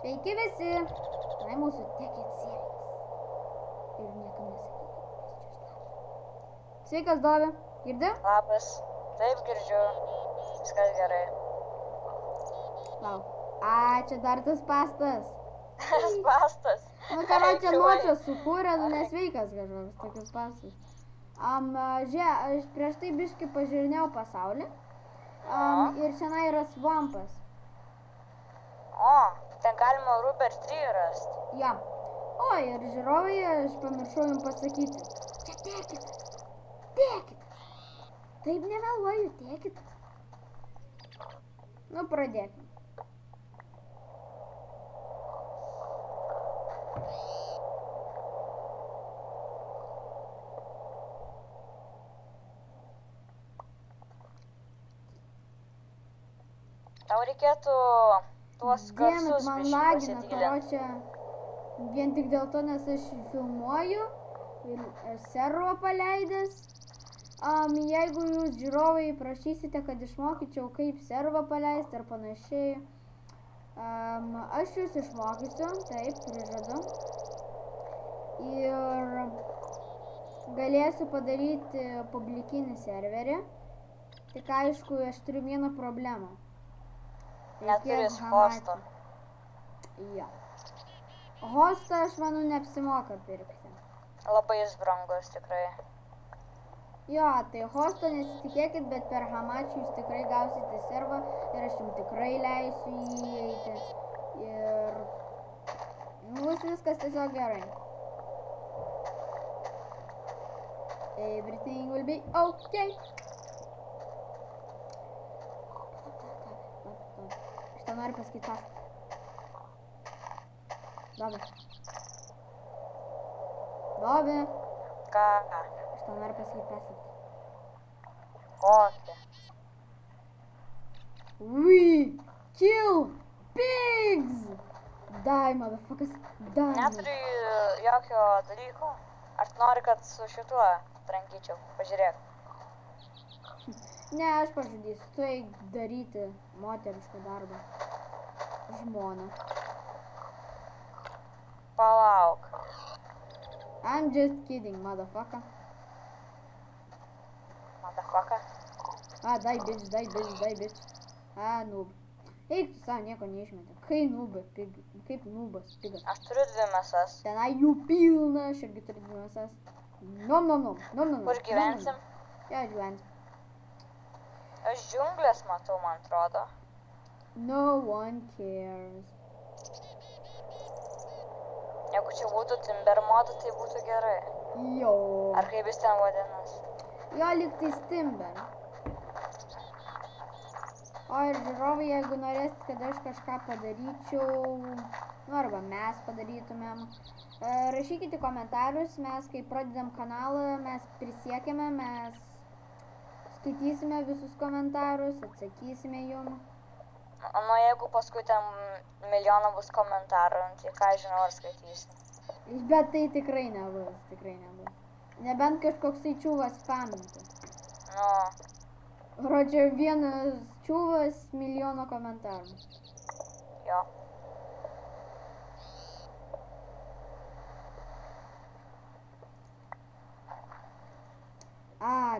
Sveiki visi. Tai mūsų Tekit serijas. Ir niekam nesakykit, mes čia statome. Sveikas, Dovi. Girdi? Labas. Taip, girdžiu. Viskas gerai. Lauk. A, čia dar tas pastas. Pastas. Nu, karočią nuočią sukūrė, nu nesveikas kažkoks tokius pastus. Žiūrėk, aš prieš tai biškį pažiūrinėjau pasaulį. Ir šiandien yra svampas. O, ten galima Rubber 3 rasti. Ja. O, ir žiūrovai, aš pamiršau jums pasakyti. Čia Tekit. Tekit. Taip nemeluoju, Tekit. Nu, pradėkime. Tau reikėtų tuos garsus man biškį lagina, pasidylint. karočią, vien tik dėl to, nes aš filmuoju ir servo paleidęs. Jeigu jūs žiūrovai prašysite, kad išmokyčiau, kaip servą paleisti ar panašiai, aš jūs išmokysiu, taip, prižadu. Ir galėsiu padaryti publikinį serverį. Tik aišku, aš turiu vieną problemą. Neturis hosto. Jo. Hostą aš manau neapsimoka pirkti. Labai jis brangus tikrai. Jo, tai hosto nesitikėkit, bet per Hamachi jūs tikrai gausite servą ir aš jums tikrai leisiu jį įeiti. Ir bus viskas tiesiog gerai. Everything will be okay. Aš tau noriu pasakyti pasą. Dovi. Dovi. Ką? Aš tau noriu pasakyti pasą. Kokia? We kill pigs! Die, motherfuckers. Die. Neturiu jokio dalyko. Ar tu nori, kad su šituo trankyčiau? Pažiūrėk. Ne, aš pažadysiu. Tu eik daryti moterišką darbą. Žmoną. Palauk. I'm just kidding, motherfucker. Motherfucker. Die, bitch, die, bitch, die, bitch. Noob. Eik, tu savo nieko neišmetė. Kaip noobas, pigas. Aš turiu 2 mesas. Tenai jų pilna, aš irgi turiu 2 mesas. Nom. Kur gyvensim? Ja, gyvensim. Aš džiunglės matau, man atrodo. No one cares. Jeigu čia būtų Timber modu, tai būtų gerai. Jo. Ar kaip jis ten vadinasi? Jo, lyg tai Timber. O ir žiūrovai, jeigu norėsit, kad aš kažką padaryčiau, nu arba mes padarytumėm, rašykite komentarus, mes kai pradedam kanalą, mes prisiekėme, mes skaitysime visus komentarus, atsakysime jum. Nu, jeigu paskui ten milijoną bus komentarų, tai ką žinau, ar skaitysim. Bet tai tikrai nebus, Nebent kažkoks tai čiūvas spamintų. Nu, Rodžia, vienas čiūvas milijono komentarų. jo.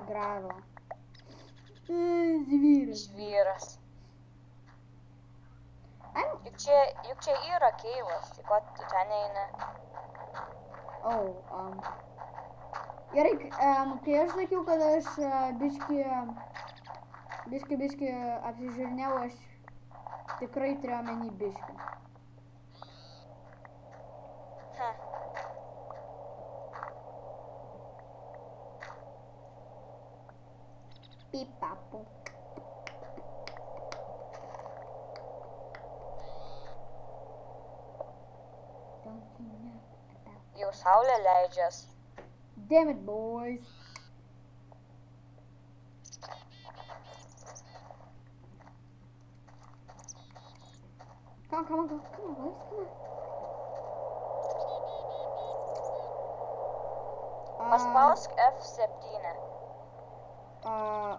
Gravo. Žvyras. Žvyras. Juk čia yra keivas, tai ko tu ten eini? Gerai, kai aš sakiau, kad aš biški apsižiūrinėjau, aš tikrai turėjau omeny biški. Pipapu. Jau saulė leidžias. Damn it, boys. Come on, boys, come on. Paspausk F7.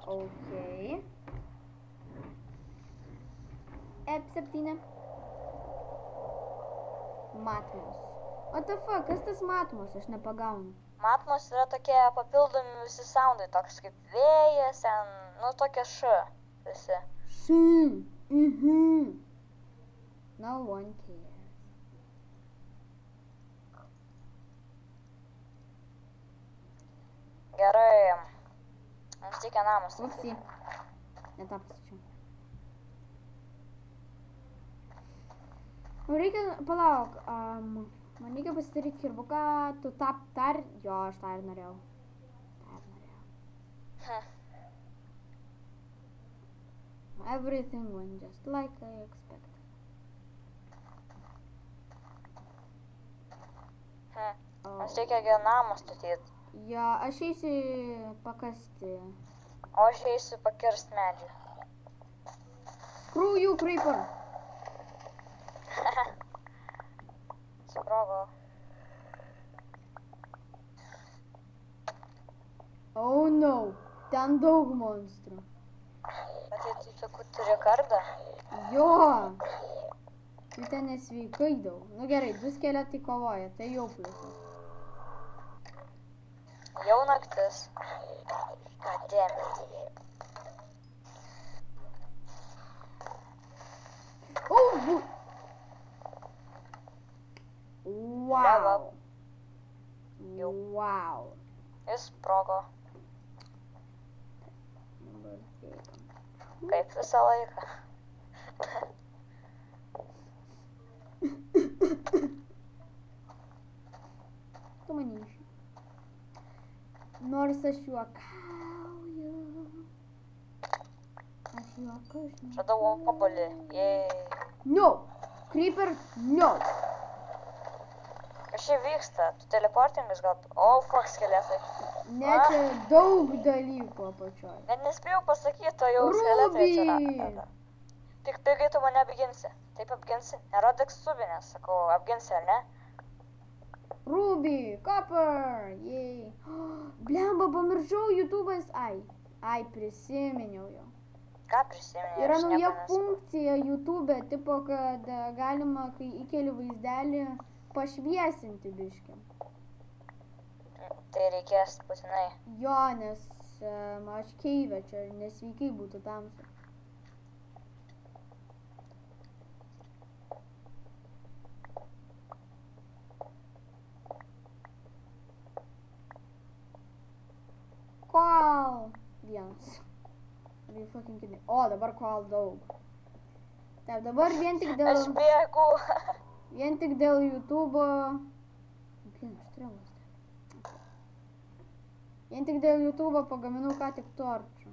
Okay. F7. Matmos. What the fuck, kas tas matmos, aš nepagaunu. Matmos yra tokie papildomi visi soundai, toks kaip vėjas, nu tokie visi. No one cares. Gerai, mums reikia namas. Upsi. Ne tą pasačiau. Reikia, palauk, man reikia pasidaryti kirbuką, tu jo, aš tą ir norėjau. Everything went just like I expected. Mums reikia namą statyti. Jo, aš eisiu pakasti. O aš eisiu pakirst medžių. Screw you, creeper! Suprogo. Oh no, ten daug monstrų. Bet tu turi kardą? Jo! Tu ten nesveikai daug. Nu gerai, 2 skeletai kovoja, tai jau pliusas. Jau naktis. God damn it. Oh! Wow! Wow! Jis sprogo. Kaip visą laiką. Tu manyši. Nors aš juokauju. Aš juokauju. Radau obuolį. No! Creeper, no! Kas čia vyksta? Tu teleportingas gal? Oh, fuck, skeletai. Ne, čia daug dalykų apačioj. Net nespėjau pasakyti, o jau skeletai čia rado. Tik pigiai tu mane apginsi. Taip apginsi. Nerodyk subinės, sakau, apginsi, ar ne? Ruby, copper, yay. Blemba, pamiršau YouTube'as. Ai, prisiminiau jo. Ką prisimeni? Yra nauja funkcija YouTube, tipo, kad galima, kai įkeli vaizdelį, pašviesinti biškį. Tai reikės būtinai. Jo, nes aš keivė čia, nesveikai būtų tamsu. Koal vienas. Are you fucking kidding? O, dabar koal daug. Taip, dabar vien tik dėl... Aš bėgu. Vien tik dėl YouTube'o... Vien tik dėl YouTube'o pagaminau ką tik torčių.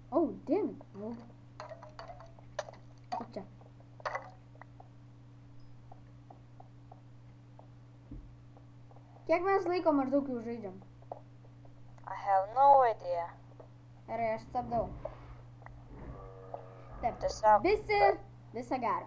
Oh, damn it. No. Kaip čia? Kiek mes laiko maždaug jau žaidžiam? I have no idea. Gerai, aš stabdau. Taip, Tiesiog... visa gera.